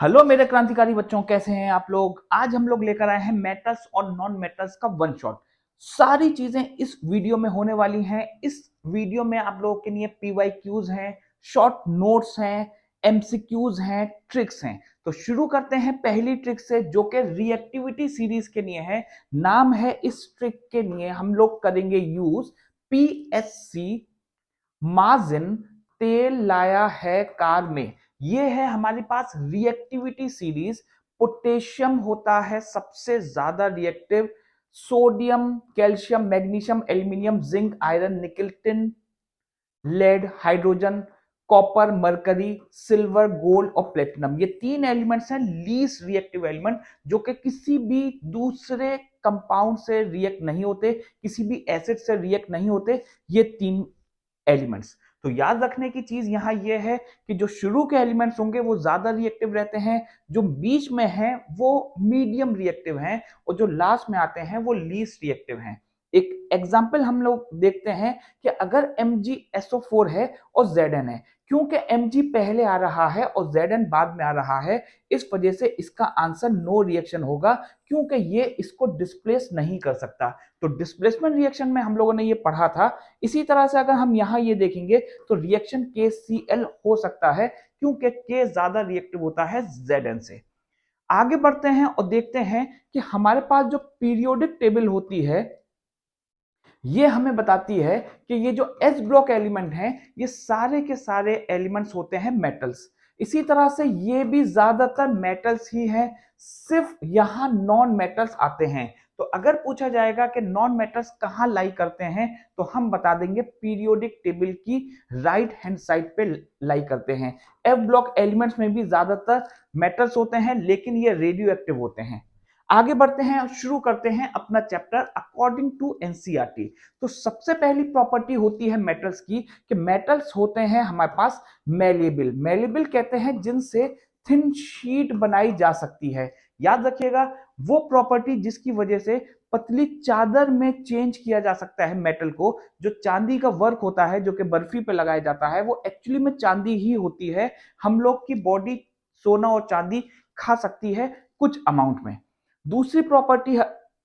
Hello मेरे क्रांतिकारी बच्चों, कैसे हैं आप लोग। आज हम लोग लेकर आए हैं मेटल्स और नॉन मेटल्स का वन शॉट। सारी चीजें इस वीडियो में होने वाली हैं। इस वीडियो में आप लोगों के लिए पीवाईक्यूज हैं, शॉर्ट नोट्स हैं, एमसीक्यूज हैं, ट्रिक्स हैं। तो शुरू करते हैं पहली ट्रिक से, जो कि रिएक्टिविटी सीरीज के लिए है। नाम है इस ट्रिक के लिए हम लोग करेंगे यूज पीएससी माजिन तेल लाया है कार में। ये है हमारे पास रिएक्टिविटी सीरीज। पोटेशियम होता है सबसे ज्यादा reactive, sodium, calcium, magnesium, aluminium, zinc, iron, nickel, tin, lead, hydrogen, copper, mercury, silver, gold और प्लेटिनम। ये तीन एलिमेंट्स हैं लीस्ट रिएक्टिव एलिमेंट, जो कि किसी भी दूसरे कंपाउंड से रिएक्ट नहीं होते, किसी भी एसिड से रिएक्ट नहीं होते। ये तीन एलिमेंट्स। तो याद रखने की चीज यहां यह है कि जो शुरू के एलिमेंट्स होंगे वो ज्यादा रिएक्टिव रहते हैं, जो बीच में हैं वो मीडियम रिएक्टिव हैं, और जो लास्ट में आते हैं वो लीस्ट रिएक्टिव हैं। एक एग्जांपल हम लोग देखते हैं कि अगर MgSO4 है और Zn है, क्योंकि Mg पहले आ रहा है और Zn बाद में आ रहा है, इस वजह से इसका आंसर नो रिएक्शन होगा, क्योंकि ये इसको डिस्प्लेस नहीं कर सकता। तो डिस्प्लेसमेंट रिएक्शन में हम लोगों ने ये पढ़ा था। इसी तरह से अगर हम यहां ये देखेंगे तो रिएक्शन KCl हो सकता है, क्योंकि K ज्यादा रिएक्टिव होता है Zn से। आगे बढ़ते हैं और देखते हैं कि हमारे पास जो पीरियोडिक टेबल होती है, ये हमें बताती है कि ये जो एस ब्लॉक एलिमेंट हैं, ये सारे के सारे एलिमेंट्स होते हैं मेटल्स। इसी तरह से ये भी ज्यादातर मेटल्स ही हैं, सिर्फ यहां नॉन मेटल्स आते हैं। तो अगर पूछा जाएगा कि नॉन मेटल्स कहां लाई करते हैं, तो हम बता देंगे पीरियोडिक टेबल की राइट हैंड साइड पे लाई करते हैं। एफ ब्लॉक एलिमेंट्स में भी ज्यादातर मेटल्स होते हैं, लेकिन ये रेडियो एक्टिव होते हैं। आगे बढ़ते हैं और शुरू करते हैं अपना चैप्टर अकॉर्डिंग टू एनसीईआरटी। तो सबसे पहली प्रॉपर्टी होती है मेटल्स की, कि मेटल्स होते हैं हमारे पास मेलेबल। मेलेबल कहते हैं जिनसे थिन शीट बनाई जा सकती है। याद रखिएगा, वो प्रॉपर्टी जिसकी वजह से पतली चादर में चेंज किया जा सकता है मेटल को। जो चांदी का वर्क होता है, जो कि बर्फी पे लगाया जाता है, वो एक्चुअली में चांदी ही होती है। हम लोग की बॉडी सोना और चांदी खा सकती है कुछ अमाउंट में। दूसरी प्रॉपर्टी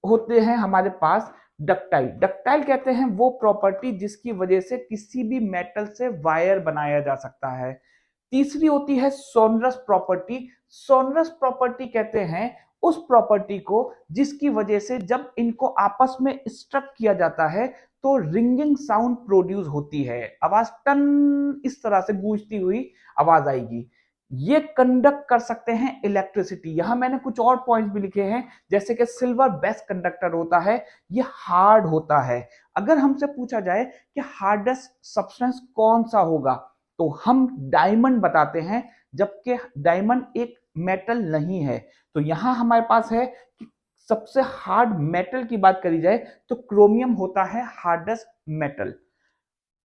होते हैं हमारे पास डक्टाइल। डक्टाइल कहते हैं वो प्रॉपर्टी जिसकी वजह से किसी भी मेटल से वायर बनाया जा सकता है। तीसरी होती है सोनरस प्रॉपर्टी। सोनरस प्रॉपर्टी कहते हैं उस प्रॉपर्टी को जिसकी वजह से जब इनको आपस में स्ट्रक किया जाता है तो रिंगिंग साउंड प्रोड्यूस होती है। आवाज टन इस तरह से गूंजती हुई आवाज आएगी। ये कंडक्ट कर सकते हैं इलेक्ट्रिसिटी। यहां मैंने कुछ और पॉइंट्स भी लिखे हैं, जैसे कि सिल्वर बेस्ट कंडक्टर होता है, ये हार्ड होता है। अगर हमसे पूछा जाए कि हार्डेस्ट सब्सटेंस कौन सा होगा, तो हम डायमंड बताते हैं, जबकि डायमंड एक मेटल नहीं है। तो यहां हमारे पास है कि सबसे हार्ड मेटल की बात करी जाए तो क्रोमियम होता है हार्डेस्ट मेटल।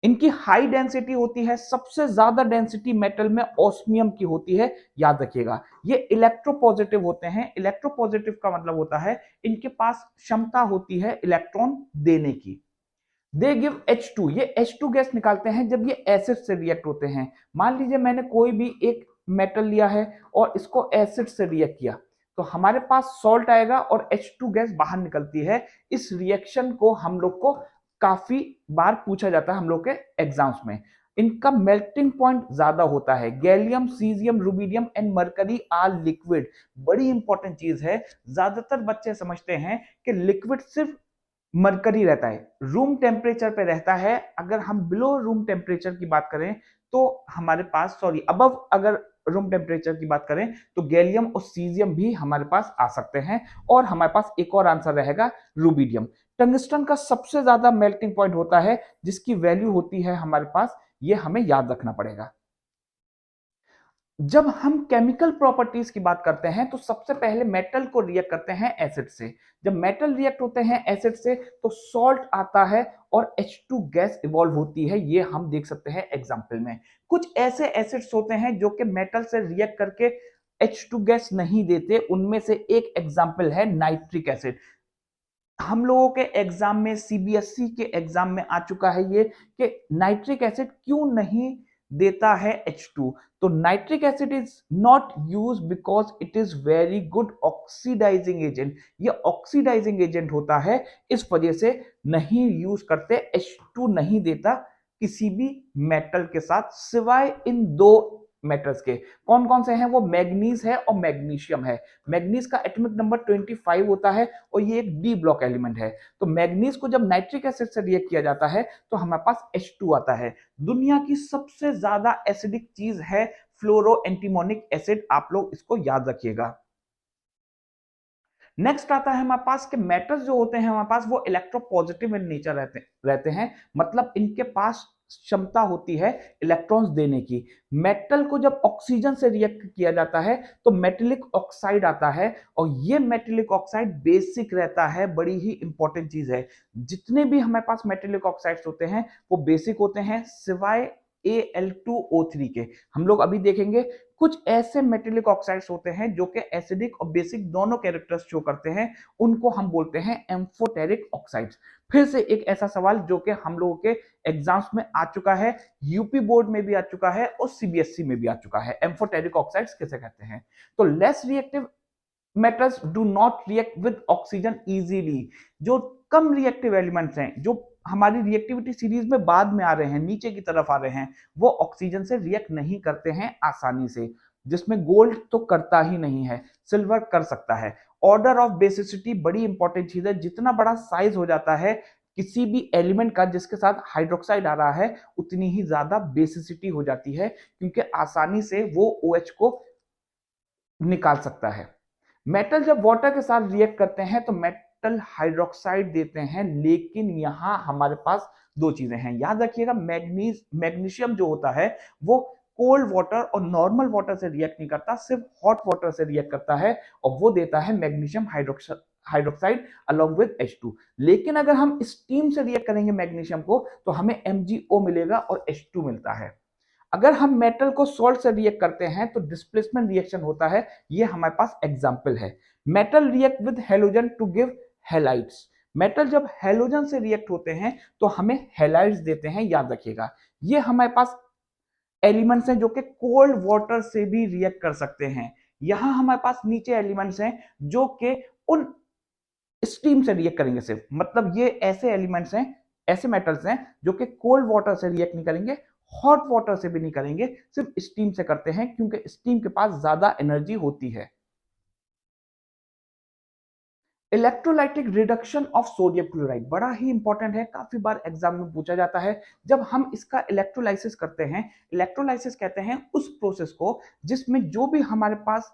इनकी हाई डेंसिटी होती है, सबसे ज्यादा डेंसिटी मेटल में ऑस्मियम की होती है। याद रखिएगा, ये इलेक्ट्रोपॉजिटिव होते हैं। इलेक्ट्रोपॉजिटिव का मतलब होता है इनके पास क्षमता होती है इलेक्ट्रॉन देने की। They give H2। ये H2 गैस निकालते हैं जब ये एसिड से रिएक्ट होते हैं। मान लीजिए मैंने कोई भी एक मेटल लिया है और इसको एसिड से रिएक्ट किया, तो हमारे पास सॉल्ट आएगा और H2 गैस बाहर निकलती है। इस रिएक्शन को हम लोग को काफी बार पूछा जाता है हम लोग के एग्जाम्स में। इनका मेल्टिंग पॉइंट ज्यादा होता है। Gallium, caesium, rubidium and mercury are liquid. बड़ी इंपॉर्टेंट चीज है, ज्यादातर बच्चे समझते हैं कि लिक्विड सिर्फ मरकरी रहता है, रूम टेम्परेचर पे रहता है। अगर हम बिलो रूम टेम्परेचर की बात करें तो हमारे पास, सॉरी, अबव अगर रूम टेम्परेचर की बात करें तो गैलियम और सीजियम भी हमारे पास आ सकते हैं। और हमारे पास एक और आंसर रहेगा रुबिडियम। टंगस्टन का सबसे ज्यादा मेल्टिंग पॉइंट होता है, जिसकी वैल्यू होती है हमारे पास, ये हमें याद रखना पड़ेगा। जब हम केमिकल प्रॉपर्टीज की बात करते हैं तो सबसे पहले मेटल को रिएक्ट करते हैं एसिड से। जब मेटल रिएक्ट होते हैं एसिड से तो सॉल्ट आता है और H2 गैस इवॉल्व होती है। ये हम देख सकते हैं एग्जांपल में। कुछ ऐसे एसिड्स होते हैं जो कि मेटल से रिएक्ट करके H2 गैस नहीं देते, उनमें से एक एग्जांपल है नाइट्रिक एसिड। हम लोगों के एग्जाम में, CBSE के एग्जाम में आ चुका है ये, कि नाइट्रिक एसिड क्यों नहीं देता है H2। तो nitric acid is not use because it is very good oxidizing agent. ये ऑक्सीडाइजिंग एजेंट होता है, इस वजह से नहीं यूज करते। H2 नहीं देता किसी भी मेटल के साथ, सिवाय इन दो मेटल्स के। कौन कौन से हैं वो? मैग्नीज है और मैग्नीशियम है। मैग्नीज का एटॉमिक नंबर 25 होता है और ये एक डी ब्लॉक एलिमेंट है। तो मैग्नीज को जब नाइट्रिक एसिड से रिएक्ट किया जाता है तो हमारे पास H2 आता है। दुनिया की सबसे ज्यादा एसिडिक चीज है फ्लोरो एंटीमोनिक एसिड, आप लोग इसको याद रखिएगा। नेक्स्ट आता है हमारे पास के मेटल्स जो होते हैं हमारे पास वो इलेक्ट्रोपॉजिटिव इन नेचर रहते हैं, मतलब इनके पास क्षमता होती है इलेक्ट्रॉन्स देने की। मेटल को जब ऑक्सीजन से रिएक्ट किया जाता है तो मेटेलिक ऑक्साइड आता है, और ये मेटेलिक ऑक्साइड बेसिक रहता है, बड़ी ही इंपॉर्टेंट चीज है। जितने भी हमारे पास मेटेलिक ऑक्साइड्स होते हैं वो बेसिक होते हैं, सिवाय Al2O3 के। हम लोग अभी देखेंगे कुछ ऐसे मेटेलिक ऑक्साइड्स होते हैं जो कि एसिडिक और बेसिक दोनों कैरेक्टर्स शो करते हैं, उनको हम बोलते हैं एम्फोटेरिक ऑक्साइड्स। फिर से एक ऐसा सवाल जो कि हम लोगों के एग्जाम्स में आ चुका है, यूपी बोर्ड में भी आ चुका है और सीबीएसई में भी आ चुका है, एम्फोटेरिक ऑक्साइड्स किसे कहते हैं? तो less reactive metals do not react with oxygen easily. जो कम रिएक्टिव एलिमेंट्स हैं, जो हमारी रिएक्टिविटी सीरीज में बाद में आ रहे हैं, नीचे की तरफ आ रहे हैं, वो ऑक्सीजन से रिएक्ट नहीं करते हैं आसानी से। जिसमें गोल्ड तो करता ही नहीं है, सिल्वर कर सकता है। ऑर्डर ऑफ बेसिसिटी बड़ी इंपॉर्टेंट चीज है। जितना बड़ा साइज हो जाता है किसी भी एलिमेंट का जिसके साथ हाइड्रोक्साइड आ रहा है, उतनी ही ज्यादा बेसिसिटी हो जाती है, क्योंकि आसानी से वो OH को निकाल सकता है। मेटल जब वाटर के साथ रिएक्ट करते हैं तो मेटल हाइड्रोक्साइड देते हैं, लेकिन यहां हमारे पास दो चीजें हैं, याद रखिएगा। मैग्नीशियम जो होता है वो कोल्ड वाटर और नॉर्मल वाटर से रिएक्ट नहीं करता, सिर्फ हॉट वाटर से रिएक्ट करता है, और वो देता है magnesium hydroxide along with H2। लेकिन अगर हम स्टीम से रिएक्ट करेंगे मैग्नीशियम को तो हमें MgO मिलेगा और H2 मिलता है। अगर हम मेटल को सॉल्ट से रिएक्ट करते हैं तो डिस्प्लेसमेंट रिएक्शन होता है, ये हमारे पास एग्जांपल है। Metal react with halogen to give halides. Metal जब हैलोजन से रिएक्ट होते हैं तो हमें हैलाइड्स देते हैं, याद रखिएगा। ये हमारे पास एलिमेंट्स हैं जो कि कोल्ड वाटर से भी रिएक्ट कर सकते हैं। यहां हमारे पास नीचे एलिमेंट्स हैं जो कि उन स्टीम से रिएक्ट करेंगे सिर्फ, मतलब ये ऐसे एलिमेंट्स हैं, ऐसे मेटल्स हैं जो कि कोल्ड वाटर से रिएक्ट नहीं करेंगे, हॉट वाटर से भी नहीं करेंगे, सिर्फ स्टीम से करते हैं, क्योंकि स्टीम के पास ज्यादा एनर्जी होती है। Electrolytic reduction of sodium chloride बड़ा ही इंपॉर्टेंट है, काफी बार एग्जाम में पूछा जाता है। जब हम इसका इलेक्ट्रोलाइसिस करते हैं, इलेक्ट्रोलाइसिस कहते हैं उस प्रोसेस को जिसमें जो भी हमारे पास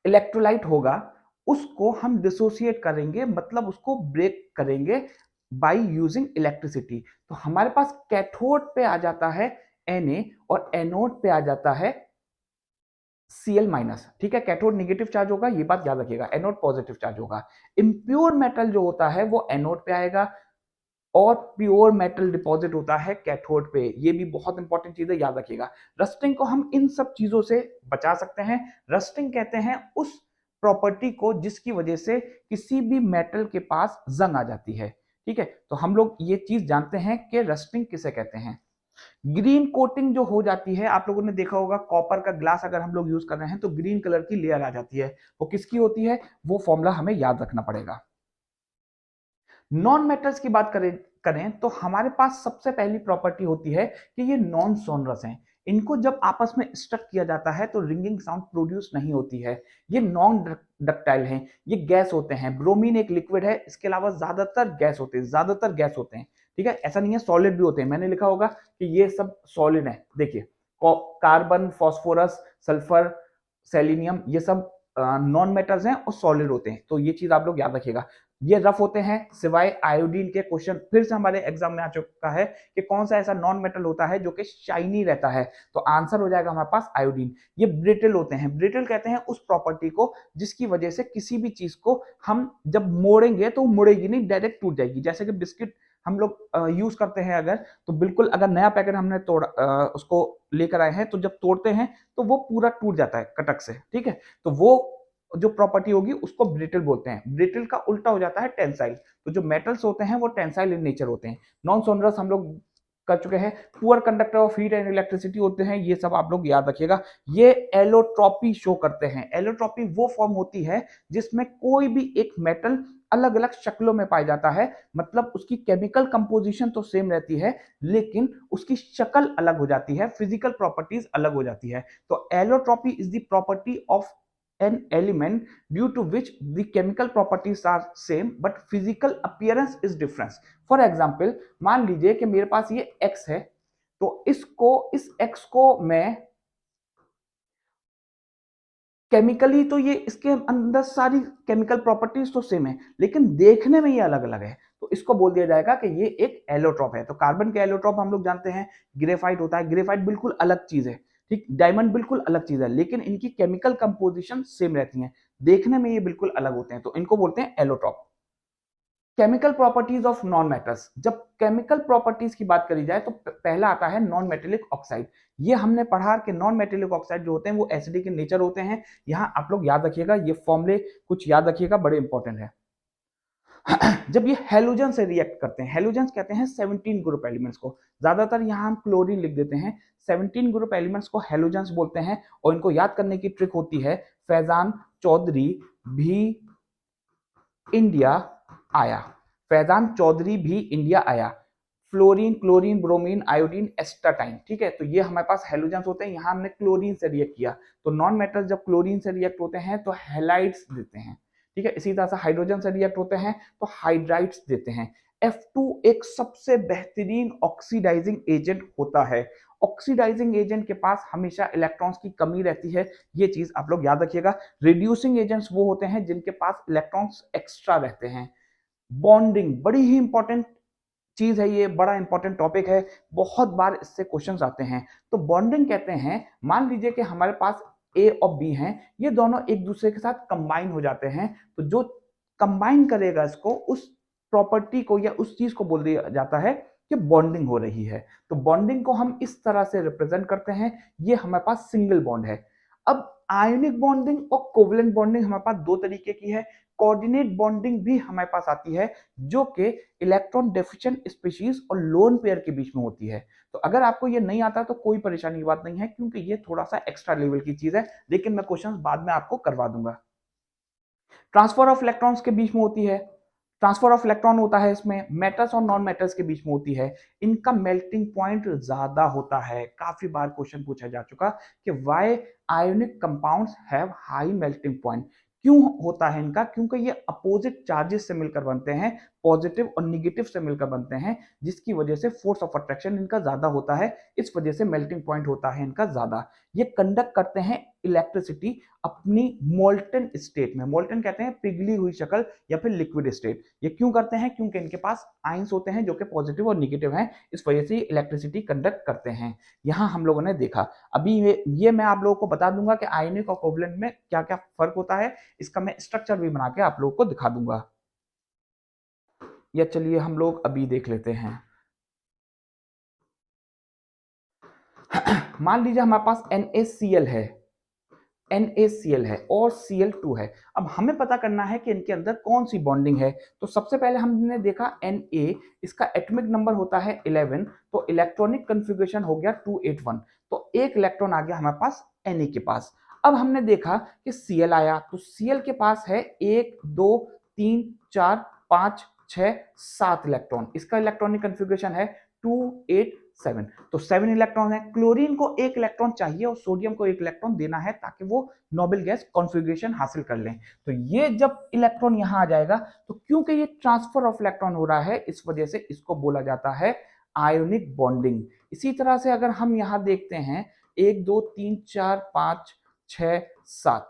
इलेक्ट्रोलाइट होगा उसको हम डिसोसिएट करेंगे, मतलब उसको ब्रेक करेंगे बाय यूजिंग इलेक्ट्रिसिटी। तो हमारे पास कैथोड पे आ जाता है Na और एनोड पे आ जाता है Cl-। ठीक है, कैथोड नेगेटिव चार्ज होगा, ये बात याद रखिएगा, एनोड पॉजिटिव चार्ज होगा। इम्प्योर मेटल जो होता है वो एनोड पे आएगा और प्योर मेटल डिपॉजिट होता है कैथोड पे। ये भी बहुत इंपॉर्टेंट चीज है, याद रखिएगा। रस्टिंग को हम इन सब चीजों से बचा सकते हैं। रस्टिंग कहते हैं उस प्रॉपर्टी को जिसकी वजह से किसी भी मेटल के पास जंग आ जाती है। ठीक है, तो हम लोग ये चीज जानते हैं कि रस्टिंग किसे कहते हैं। ग्रीन कोटिंग जो हो जाती है, आप लोगों ने देखा होगा कॉपर का ग्लास अगर हम लोग यूज कर रहे हैं तो ग्रीन कलर की लेयर आ जाती है, वो किसकी होती है? वो फॉर्मूला हमें याद रखना पड़ेगा। नॉन मेटल्स की बात करें तो हमारे पास सबसे पहली प्रॉपर्टी होती है कि ये नॉन सोनरस हैं। इनको जब आपस में स्टक किया जाता है तो रिंगिंग साउंड प्रोड्यूस नहीं होती है। ये नॉन डक्टाइल हैं, ये गैस होते हैं। ब्रोमीन एक लिक्विड है, इसके अलावा ज्यादातर गैस होते हैं। ठीक है, ऐसा नहीं है, सॉलिड भी होते हैं। मैंने लिखा होगा कि ये सब सॉलिड है, देखिए कार्बन, फास्फोरस, सल्फर, सेलिनियम, ये सब नॉन मेटल्स हैं और सॉलिड होते हैं। तो ये चीज आप लोग याद रखिएगा। ये रफ होते हैं, सिवाय आयोडीन के। क्वेश्चन फिर से हमारे एग्जाम में आ चुका है कि कौन सा ऐसा नॉन मेटल होता है जो कि शाइनी रहता है, तो आंसर हो जाएगा हमारे पास आयोडीन। ये ब्रिटल होते हैं। ब्रिटल कहते हैं उस प्रॉपर्टी को जिसकी वजह से किसी भी चीज को हम जब मोड़ेंगे तो मुड़ेगी नहीं, डायरेक्ट टूट जाएगी। जैसे कि बिस्किट हम लोग यूज करते हैं अगर, तो बिल्कुल अगर नया पैकेट हमने तोड़ा, उसको लेकर आए हैं, तो जब तोड़ते हैं तो वो पूरा टूट जाता है कटक से। ठीक है, तो वो जो प्रॉपर्टी होगी उसको ब्रिटल बोलते हैं। ब्रिटल का उल्टा हो जाता है टेंसाइल। तो जो मेटल्स होते हैं वो टेंसाइल इन नेचर होते हैं। नॉन सोनरस हम लोग कर चुके हैं। Poor conductor of heat and electricity होते हैं, ये सब आप लोग याद रखिएगा। ये एलोट्रॉपी शो करते हैं। एलोट्रॉपी वो फॉर्म होती है जिसमें कोई भी एक मेटल अलग अलग शक्लों में पाया जाता है, मतलब उसकी केमिकल कंपोजिशन तो सेम रहती है लेकिन उसकी शक्ल अलग हो जाती है, फिजिकल प्रॉपर्टीज अलग हो जाती है। तो allotropy is the property of an element due to which the chemical properties are same but physical appearance is different. For example, मान लीजिए कि मेरे पास ये x है, तो इस x को मैं केमिकली तो ये इसके अंदर सारी केमिकल प्रॉपर्टीज तो सेम है लेकिन देखने में ये अलग अलग है, तो इसको बोल दिया जाएगा कि ये एक एलोट्रॉप है। तो कार्बन के एलोट्रॉप हम लोग जानते हैं ग्रेफाइट होता है। ग्रेफाइट बिल्कुल अलग चीज है, ठीक। डायमंड बिल्कुल अलग चीज है लेकिन इनकी केमिकल कंपोजिशन सेम रहती है, देखने में ये बिल्कुल अलग होते हैं, तो इनको बोलते हैं allotrope. Chemical properties of non metals. जब केमिकल प्रॉपर्टीज की बात करी जाए तो पहला आता है नॉन मेटेलिक ऑक्साइड। ये हमने पढ़ा कि नॉन मेटेलिक ऑक्साइड जो होते हैं वो एसिडिक इन नेचर होते हैं। यहां आप लोग याद रखिएगा, ये फॉर्मूले कुछ याद रखिएगा, बड़े इंपॉर्टेंट है। जब ये हेलोजन से रिएक्ट करते हैं, हेलोजन कहते हैं 17 ग्रुप एलिमेंट्स को, ज्यादातर यहां हम क्लोरीन लिख देते हैं। 17 ग्रुप एलिमेंट्स को हेलोजेंस बोलते हैं और इनको याद करने की ट्रिक होती है फैजान चौधरी भी इंडिया आया। फैजान चौधरी भी इंडिया आया। फ्लोरीन, क्लोरीन, ब्रोमीन, आयोडीन, एस्टाटाइन, ठीक है। तो ये हमारे पास हेलोजेंस होते हैं। यहां हमने क्लोरीन से रिएक्ट किया, तो नॉन मेटल जब क्लोरीन से रिएक्ट होते हैं तो हैलाइड्स देते हैं, ठीक है। इसी तरह से हाइड्रोजन से रिएक्ट होते हैं तो हाइड्राइड्स देते हैं। F2 एक सबसे बेहतरीन ऑक्सीडाइजिंग एजेंट होता है। ऑक्सीडाइजिंग एजेंट के पास हमेशा इलेक्ट्रॉन्स की कमी रहती है, ये चीज आप लोग याद रखिएगा। रिड्यूसिंग एजेंट्स वो होते हैं जिनके पास इलेक्ट्रॉन्स एक्स्ट्रा रहते हैं। बॉन्डिंग बड़ी ही इंपॉर्टेंट चीज है, ये बड़ा इंपॉर्टेंट टॉपिक है, बहुत बार इससे क्वेश्चंस आते हैं। तो बॉन्डिंग कहते हैं, मान लीजिए कि हमारे पास ए और बी हैं, ये दोनों एक दूसरे के साथ कंबाइन हो जाते हैं, तो जो कंबाइन करेगा इसको, उस प्रॉपर्टी को या उस चीज को बोल दिया जाता है कि बॉन्डिंग हो रही है। तो बॉन्डिंग को हम इस तरह से रिप्रेजेंट करते हैं, ये हमारे पास सिंगल बॉन्ड है। अब आयोनिक बॉन्डिंग और कोवलेंट बॉन्डिंग हमारे पास दो तरीके की है। कोऑर्डिनेट बॉन्डिंग भी हमारे पास आती है जो कि इलेक्ट्रॉन डेफिशिएंट स्पीशीज और लोन पेयर के बीच में होती है। तो अगर आपको ये नहीं आता तो कोई परेशानी की बात नहीं है, क्योंकि ये थोड़ा सा एक्स्ट्रा लेवल की चीज है, लेकिन मैं क्वेश्चंस बाद में आपको करवा दूंगा। ट्रांसफर ऑफ इलेक्ट्रॉन्स के बीच में होती है। ट्रांसफर ऑफ इलेक्ट्रॉन होता है इसमें मेटल्स और नॉन मेटल्स के बीच में होती है। इनका मेल्टिंग पॉइंट ज्यादा होता है। काफी बार क्वेश्चन पूछा जा चुका कि why ionic compounds have high melting point. क्यों होता है इनका? क्योंकि ये अपोजिट चार्जेस से मिलकर बनते हैं, पॉजिटिव और निगेटिव से मिलकर बनते हैं, जिसकी वजह से फोर्स ऑफ अट्रैक्शन इनका ज्यादा होता है, इस वजह से मेल्टिंग पॉइंट होता है इनका ज्यादा। ये कंडक्ट करते हैं इलेक्ट्रिसिटी अपनी मोल्टन स्टेट में। मोल्टन कहते हैं पिघली हुई शक्ल या फिर लिक्विड स्टेट। ये क्यों करते हैं? क्योंकि इनके पास आयंस होते हैं जो कि पॉजिटिव और नेगेटिव हैं, इस वजह से इलेक्ट्रिसिटी कंडक्ट करते हैं। यहां हम लोगों ने देखा। अभी ये मैं आप लोगों को बता दूंगा कि आयनिक और कोवलेंट में क्या क्या फर्क होता है, इसका मैं स्ट्रक्चर भी बना के आप लोगों को दिखा दूंगा। या चलिए हम लोग अभी देख लेते हैं। मान लीजिए हमारे पास NaCl है, NaCl है और Cl2 है। अब हमें पता करना है कि इनके अंदर कौन सी बॉन्डिंग है। तो सबसे पहले हमने देखा Na, इसका एटॉमिक नंबर होता है 11, तो इलेक्ट्रॉनिक कन्फिगरेशन हो गया 281, तो एक इलेक्ट्रॉन आ गया हमारे पास Na के पास। अब हमने देखा कि Cl आया, तो Cl के पास है 1 2 3 4 5 6 7 इलेक्ट्रॉन। इसका इलेक्ट्रॉनिक कन्फिगरेशन है 287, तो 7 इलेक्ट्रॉन है। क्लोरीन को एक इलेक्ट्रॉन चाहिए और सोडियम को एक इलेक्ट्रॉन देना है ताकि वो नोबेल गैस कॉन्फ़िगरेशन हासिल कर लें। तो ये जब इलेक्ट्रॉन यहां आ जाएगा, तो क्योंकि ये ट्रांसफर ऑफ इलेक्ट्रॉन हो रहा है, इस वजह से इसको बोला जाता है आयोनिक बॉन्डिंग। इसी तरह से अगर हम यहां देखते हैं 1 2 3 4 5 6 7,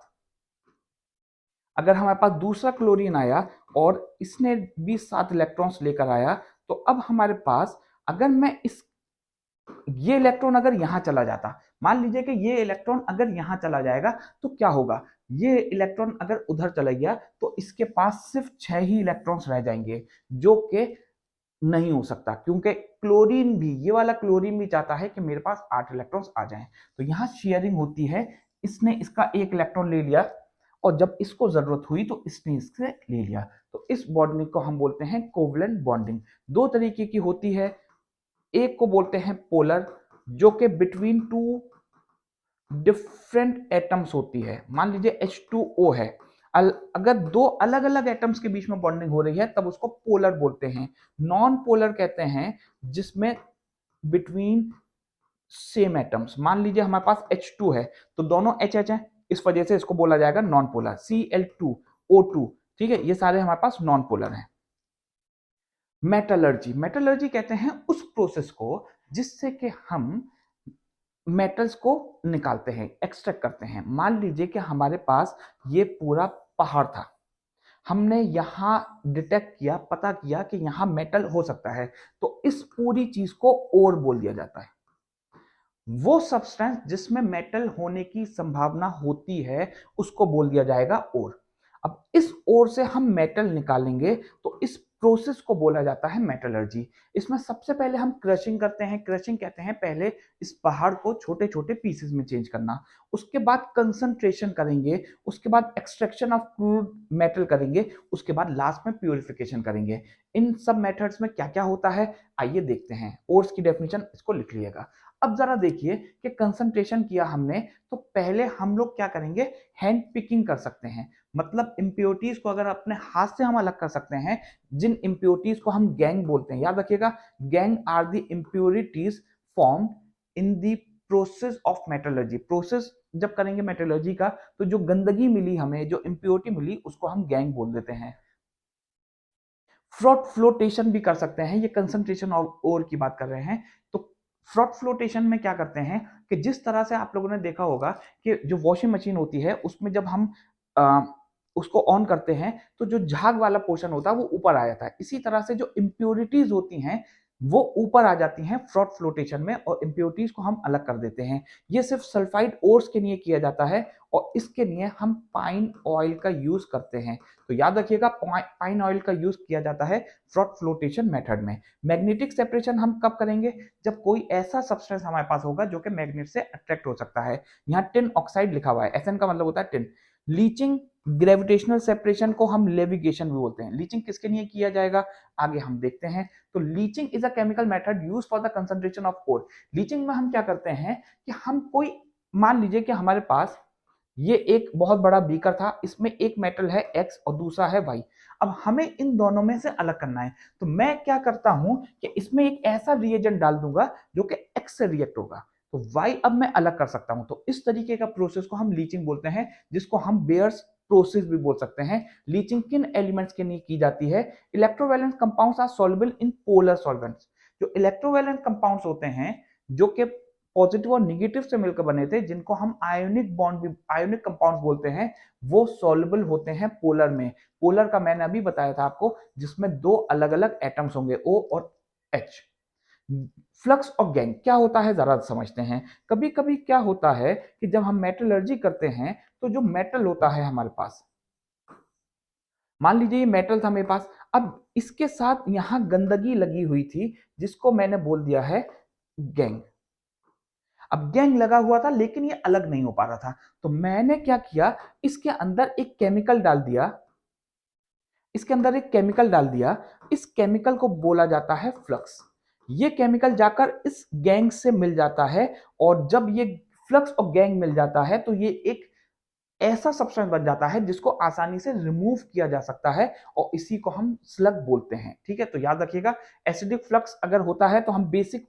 अगर हमारे पास दूसरा क्लोरीन आया और इसने भी 7 इलेक्ट्रॉन्स लेकर आया, तो अब हमारे पास अगर मैं ये इलेक्ट्रॉन अगर यहां चला जाता, मान लीजिए कि ये इलेक्ट्रॉन अगर यहां चला जाएगा, तो क्या होगा? ये इलेक्ट्रॉन अगर उधर चला गया तो इसके पास सिर्फ 6 ही इलेक्ट्रॉन्स रह जाएंगे, जो कि नहीं हो सकता, क्योंकि क्लोरीन भी, ये वाला क्लोरीन भी चाहता है कि मेरे पास 8 इलेक्ट्रॉन्स आ जाएं। तो यहां शेयरिंग होती है, इसने इसका एक इलेक्ट्रॉन ले लिया और जब इसको जरूरत हुई तो इसने इससे ले लिया। तो इस बॉन्डिंग को हम बोलते हैं कोवलेंट बॉन्डिंग। दो तरीके की होती है, एक को बोलते हैं पोलर, जो कि बिटवीन टू डिफरेंट एटम्स होती है। मान लीजिए H2O है, अगर दो अलग अलग एटम्स के बीच में बॉन्डिंग हो रही है तब उसको पोलर बोलते हैं। नॉन पोलर कहते हैं जिसमें बिटवीन सेम एटम्स, मान लीजिए हमारे पास H2 है तो दोनों HH हैं, इस वजह से इसको बोला जाएगा नॉन पोलर। Cl2O2, ठीक है, ये सारे हमारे पास नॉन पोलर हैं। मेटलर्जी, मेटलर्जी कहते हैं उस प्रोसेस को जिससे कि हम मेटल्स को निकालते हैं, एक्सट्रैक्ट करते हैं। मान लीजिए कि हमारे पास ये पूरा पहाड़ था, हमने यहां डिटेक्ट किया, पता किया कि यहां मेटल हो सकता है, तो इस पूरी चीज को ओर बोल दिया जाता है। वो सब्सटेंस जिसमें मेटल होने की संभावना होती है उसको बोल दिया जाएगा ओर। अब इस ओर से हम मेटल निकालेंगे तो इस प्रोसेस को बोला जाता है मेटलर्जी। इसमें सबसे पहले हम क्रशिंग करते हैं। क्रशिंग कहते हैं पहले इस पहाड़ को छोटे छोटे पीसेस में चेंज करना, उसके बाद कंसंट्रेशन करेंगे, उसके बाद एक्सट्रैक्शन ऑफ क्रूड मेटल करेंगे, उसके बाद लास्ट में प्यूरिफिकेशन करेंगे। इन सब मेथड्स में क्या क्या होता है आइए देखते हैं। ओर्स की डेफिनेशन इसको लिख लीजिएगा। अब जरा देखिए कि कंसंट्रेशन किया हमने, तो पहले हम लोग क्या करेंगे, हैंड पिकिंग कर सकते हैं। मतलब इंप्योरिटीज को अगर अपने हाथ से हम अलग कर सकते हैं, जिन इंप्योरिटीज को हम गैंग बोलते हैं, याद रखिएगा, gangue are the impurities form in the process of metallurgy. Process जब करेंगे मेटलर्जी का तो जो गंदगी मिली हमें, जो इंप्योरिटी मिली, उसको हम गैंग बोल देते हैं। फ्रॉट फ्लोटेशन भी कर सकते हैं, ये कंसंट्रेशन और की बात कर रहे हैं। तो फ्रॉट फ्लोटेशन में क्या करते हैं कि जिस तरह से आप लोगों ने देखा होगा कि जो वॉशिंग मशीन होती है उसमें जब हम आ, उसको ऑन करते हैं तो जो झाग वाला पोर्शन होता है वो ऊपर आ जाता है। इसी तरह से जो इम्प्योरिटीज होती हैं वो ऊपर आ जाती हैं फ्रॉट फ्लोटेशन में, और इम्प्योरिटीज को हम अलग कर देते हैं। ये सिर्फ सल्फाइड ओर्स के लिए किया जाता है और इसके लिए हम पाइन ऑयल का यूज करते हैं। तो याद रखिएगा, पाइन ऑयल का यूज किया जाता है फ्रॉट फ्लोटेशन मेथड में। मैग्नेटिक सेपरेशन हम कब करेंगे, जब कोई ऐसा सब्सटेंस हमारे पास होगा जो कि मैग्नेट से अट्रैक्ट हो सकता है। यहाँ टिन ऑक्साइड लिखा हुआ है, एसएन का मतलब होता है टिन। लीचिंग ग्रेविटेशनल सेपरेशन को हम लेविगेशन भी बोलते हैं। लीचिंग किसके लिए किया जाएगा आगे हम देखते हैं। तो leaching is a chemical method use for the concentration of ore. Leaching में हम क्या करते हैं कि हम कोई, मान लीजिए कि हमारे पास ये एक बहुत बड़ा बीकर था, इसमें एक मेटल है X और दूसरा है Y। अब हमें इन दोनों में से अलग करना है, तो मैं क्या करता हूं कि इसमें एक ऐसा रिएजेंट डाल दूंगा जो कि X से रिएक्ट होगा, तो Y अब मैं अलग कर सकता हूं। तो इस तरीके का प्रोसेस को हम लीचिंग बोलते हैं, जिसको हम बेयर्स प्रोसेस भी बोल सकते हैं। लीचिंग किन एलिमेंट्स के लिए की जाती है, electrovalent compounds are soluble in polar solvents. जो इलेक्ट्रोवैलेंट कंपाउंड्स होते हैं जो कि पॉजिटिव और निगेटिव से मिलकर बने थे, जिनको हम आयोनिक बॉन्ड भी, आयोनिक कंपाउंड्स बोलते हैं, वो सॉल्युबल होते हैं पोलर में। पोलर का मैंने अभी बताया था आपको, जिसमें दो अलग अलग एटम्स होंगे, O और H। फ्लक्स और गैंग क्या होता है जरा समझते हैं। कभी कभी क्या होता है कि जब हम मेटलर्जी करते हैं तो जो मेटल होता है हमारे पास, मान लीजिए ये मेटल था मेरे पास, अब इसके साथ यहां गंदगी लगी हुई थी जिसको मैंने बोल दिया है गैंग। अब गैंग लगा हुआ था लेकिन ये अलग नहीं हो पा रहा था, तो मैंने क्या किया, इसके अंदर एक केमिकल डाल दिया, इसके अंदर एक केमिकल डाल दिया। इस केमिकल को बोला जाता है फ्लक्स। ये केमिकल जाकर इस गैंग से मिल जाता है, और जब ये फ्लक्स और गैंग मिल जाता है तो ये एक ऐसा सब्सटेंस बन जाता है जिसको आसानी से रिमूव किया जा सकता है, और इसी को हम स्लग बोलते हैं। ठीक है, तो याद रखिएगा, एसिडिक फ्लक्स अगर होता है तो हम बेसिक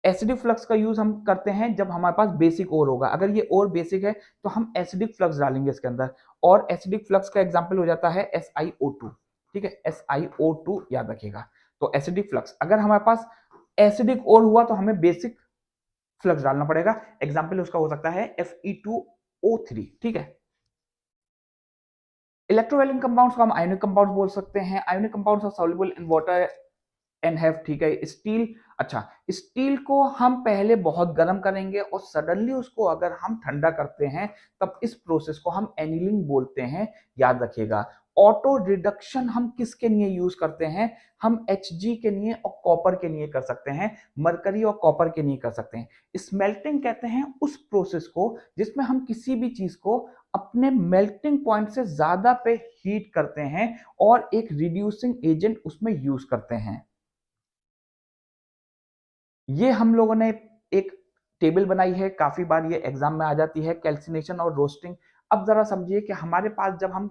एसिडिक फ्लक्स का यूज हम करते हैं जब हमारे पास बेसिक ओर होगा। अगर ये ओर बेसिक है तो हम एसिडिक फ्लक्स डालेंगे इसके अंदर, और एसिडिक फ्लक्स का एग्जांपल हो जाता है SiO2। ठीक है, SiO2 याद रखिएगा। तो एसिडिक फ्लक्स, अगर हमारे पास एसिडिक ओर हुआ तो हमें बेसिक फ्लक्स डालना पड़ेगा। एग्जाम्पल उसका हो सकता है Fe2O3। ठीक है, इलेक्ट्रोवैलेंट कंपाउंड्स को हम आयोनिक कंपाउंड्स बोल सकते हैं। Ionic compounds are soluble in water and have, ठीक है। स्टील, अच्छा, स्टील को हम पहले बहुत गर्म करेंगे और सडनली उसको अगर हम ठंडा करते हैं तब इस प्रोसेस को हम एनीलिंग बोलते हैं, याद रखिएगा। ऑटो रिडक्शन हम किसके लिए यूज करते हैं, हम Hg के लिए और कॉपर के लिए कर सकते हैं, मरकरी और कॉपर के लिए कर सकते हैं। स्मेल्टिंग कहते हैं उस प्रोसेस को जिसमें हम किसी भी चीज को अपने मेल्टिंग पॉइंट से ज्यादा पे हीट करते हैं और एक रिड्यूसिंग एजेंट उसमें यूज करते हैं। ये हम लोगों ने एक टेबल बनाई है, काफी बार ये एग्जाम में आ जाती है, कैल्सिनेशन और रोस्टिंग। अब जरा समझिए कि हमारे पास जब हम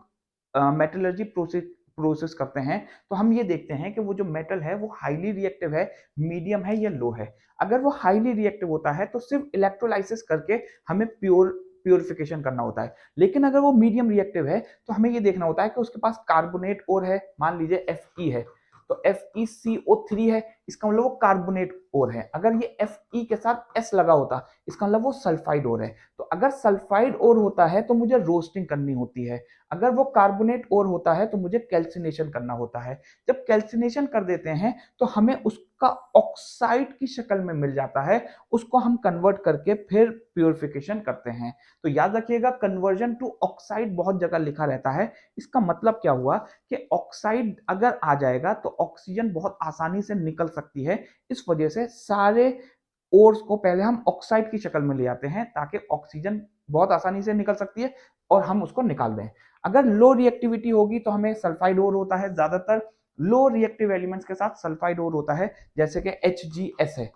मेटलर्जी प्रोसेस करते हैं तो हम ये देखते हैं कि वो जो मेटल है वो हाईली रिएक्टिव है, मीडियम है या लो है। अगर वो हाईली रिएक्टिव होता है तो सिर्फ इलेक्ट्रोलाइसिस करके हमें प्योरिफिकेशन करना होता है। लेकिन अगर वो मीडियम रिएक्टिव है तो हमें ये देखना होता है कि उसके पास कार्बोनेट और है, मान लीजिए Fe है, तो FeCO3 है, इसका मतलब वो कार्बोनेट और है। अगर ये Fe के साथ S लगा होता, इसका मतलब वो सल्फाइड और है। तो अगर सल्फाइड और होता है तो मुझे रोस्टिंग करनी होती है, अगर वो कार्बोनेट और होता है तो मुझे कैल्सिनेशन करना होता है। जब कैल्सिनेशन कर देते हैं तो हमें उसका ऑक्साइड की शक्ल में मिल जाता है, उसको हम कन्वर्ट करके फिर प्योरिफिकेशन करते हैं। तो याद रखिएगा, कन्वर्जन टू ऑक्साइड बहुत जगह लिखा रहता है। इसका मतलब क्या हुआ कि ऑक्साइड अगर आ जाएगा तो ऑक्सीजन बहुत आसानी से निकल सकती है। इस वजह से सारे ओर्स को पहले हम ऑक्साइड की शक्ल में ले आते हैं ताकि ऑक्सीजन बहुत आसानी से निकल सकती है और हम उसको निकाल दें। अगर लो रिएक्टिविटी होगी तो हमें सल्फाइड ओर होता है, ज्यादातर लो रिएक्टिव एलिमेंट्स के साथ सल्फाइड ओर होता है, जैसे कि HgS है,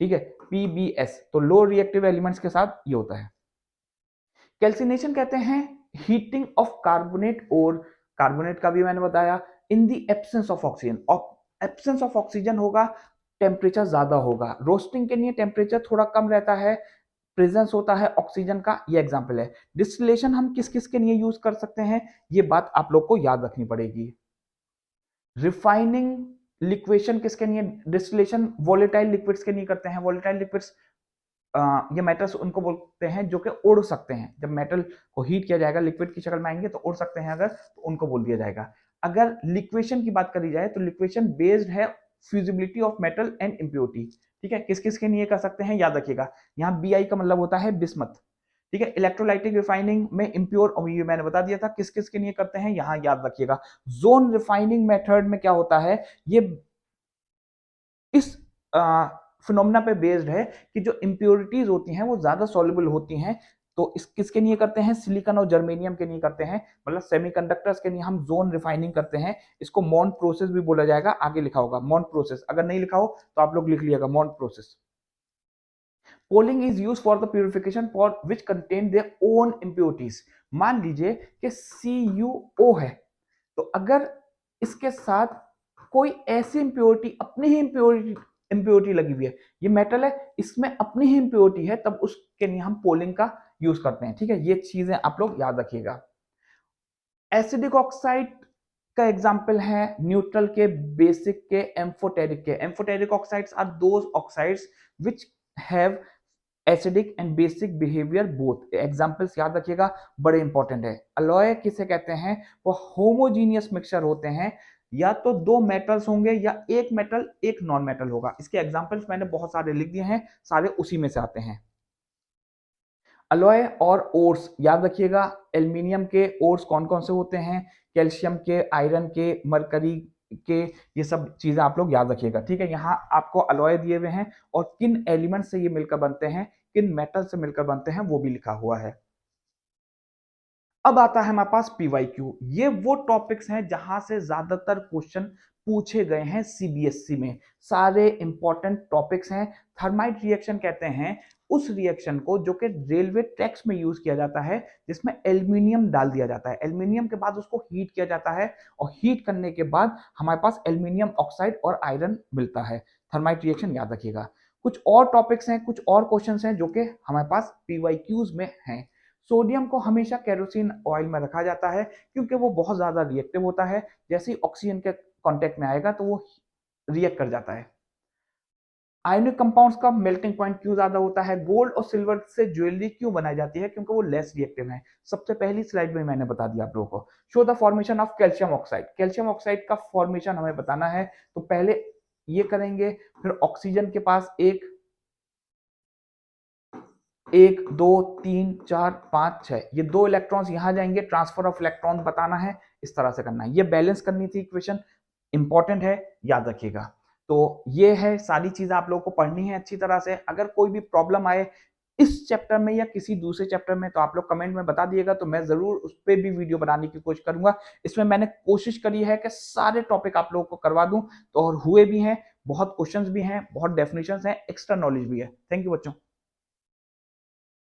ठीक है, PbS, तो लो रिएक्टिव एलिमेंट्स के साथ ये होता है। कैल्सिनेशन कहते हैं हीटिंग ऑफ कार्बोनेट, और कार्बोनेट का भी मैंने बताया, in the absence of oxygen. Absence of oxygen होगा, टेम्परेचर ज्यादा होगा। रोस्टिंग के लिए टेम्परेचर थोड़ा कम रहता है, प्रेजेंस होता है ऑक्सीजन का, ये एग्जांपल है। डिस्टिलेशन हम किस किस के लिए यूज कर सकते हैं, ये बात आप लोग को याद रखनी पड़ेगी। रिफाइनिंग लिक्वेशन किसके लिए, डिस्टिलेशन वोलेटाइल लिक्विड्स के लिए करते हैं। वोलेटाइल लिक्विड्स ये मेटल्स उनको बोलते हैं जो कि उड़ सकते हैं। जब मेटल को हीट किया जाएगा, लिक्विड की शक्ल में आएंगे तो उड़ सकते हैं, अगर तो उनको बोल दिया जाएगा। अगर लिक्वेशन की बात करी जाए तो लिक्वेशन बेस्ड है फ्यूजिबिलिटी ऑफ मेटल एंड इम्प्योरिटी। ठीक है, किस किस के लिए कर सकते हैं याद रखिएगा, यहाँ Bi का मतलब होता है बिस्मथ। ठीक है, इलेक्ट्रोलाइटिक रिफाइनिंग में इम्प्योर, ये मैंने बता दिया था किस किस के लिए करते हैं, यहाँ याद रखिएगा। जोन रिफाइनिंग मेथड में क्या होता है, ये इस फिनोमेना पे बेस्ड है कि जो इम्प्योरिटीज होती हैं वो ज्यादा सॉल्युबल होती हैं। तो इस किसके लिए करते हैं, सिलिकॉन और जर्मेनियम के लिए करते हैं, मतलब सेमीकंडक्टर्स के लिए हम जोन रिफाइनिंग करते हैं। इसको मॉन्ट प्रोसेस भी बोला जाएगा, आगे लिखा होगा मॉन्ट प्रोसेस, अगर नहीं लिखा हो तो आप लोग लिख लिएगा Mond process. Poling is use for the purification for which contain their own impurities. मान लीजिए कि CuO है, तो अगर इसके साथ कोई ऐसी इम्प्योरिटी, अपनी ही इम्प्योरिटी लगी हुई है, ये मेटल है, इसमें अपनी ही इम्प्योरिटी है, तब उसके लिए हम पोलिंग का यूज करते हैं। ठीक है, ये चीजें आप लोग याद रखिएगा। एसिडिक ऑक्साइड का एग्जांपल है न्यूट्रल के, बेसिक के, एम्फोटेरिक के। Amphoteric oxides are those oxides which have acidic and basic behaviour both. Examples याद रखिएगा, बड़े इंपॉर्टेंट है। अलॉय किसे कहते हैं, वो होमोजीनियस मिक्सचर होते हैं, या तो दो मेटल्स होंगे या एक मेटल एक नॉन मेटल होगा। इसके एग्जांपल्स मैंने बहुत सारे लिख दिए हैं, सारे उसी में से आते हैं। अलॉय और ओर्स याद रखिएगा, एल्यूमिनियम के ओर्स कौन कौन से होते हैं, कैल्शियम के, आयरन के, मरकरी के, ये सब चीजें आप लोग याद रखिएगा। ठीक है, यहाँ आपको अलॉय दिए हुए हैं और किन एलिमेंट से ये मिलकर बनते हैं, किन मेटल से मिलकर बनते हैं, वो भी लिखा हुआ है। अब आता है हमारे पास PYQ। ये वो टॉपिक्स हैं जहां से ज्यादातर क्वेश्चन पूछे गए हैं CBSE में, सारे इंपॉर्टेंट टॉपिक्स हैं। थर्माइट रिएक्शन कहते हैं उस रिएक्शन को जो कि रेलवे ट्रैक्स में यूज किया जाता है, जिसमें एल्यूमिनियम डाल दिया जाता है। एल्यूमिनियम के बाद उसको हीट किया जाता है और हीट करने के बाद हमारे पास एल्यूमिनियम ऑक्साइड और आयरन मिलता है। थर्माइट रिएक्शन याद रखिएगा। कुछ और टॉपिक्स हैं, कुछ और क्वेश्चन हैं जो कि हमारे पास PYQs में हैं। सोडियम को हमेशा केरोसिन ऑयल में रखा जाता है क्योंकि वो बहुत ज्यादा रिएक्टिव होता है, जैसे ही ऑक्सीजन के कांटेक्ट में आएगा तो वो रिएक्ट कर जाता है। आयनिक कंपाउंड्स का मेल्टिंग पॉइंट क्यों ज्यादा होता है, गोल्ड और सिल्वर से ज्वेलरी क्यों बनाई जाती है, क्योंकि वो लेस रिएक्टिव है। सबसे पहली स्लाइड में मैंने बता दिया आप लोगों को। Show the formation of calcium oxide. Calcium oxide का फॉर्मेशन हमें बताना है, तो पहले ये करेंगे, फिर ऑक्सीजन के पास एक, 1 2 3 4 5 6, ये 2 इलेक्ट्रॉन्स यहां जाएंगे, ट्रांसफर ऑफ इलेक्ट्रॉन बताना है, इस तरह से करना है। ये बैलेंस करनी थी इक्वेशन, इंपॉर्टेंट है, याद रखिएगा। तो ये है, सारी चीजें आप लोगों को पढ़नी है अच्छी तरह से। अगर कोई भी प्रॉब्लम आए इस चैप्टर में या किसी दूसरे चैप्टर में तो आप लोग कमेंट में बता दिएगा, तो मैं जरूर उस पर भी वीडियो बनाने की कोशिश करूंगा। इसमें मैंने कोशिश करी है कि सारे टॉपिक आप लोगों को करवा दूं, तो और हुए भी हैं। बहुत क्वेश्चंस भी हैं, बहुत डेफिनेशंस हैं, एक्स्ट्रा नॉलेज भी है। थैंक यू बच्चों।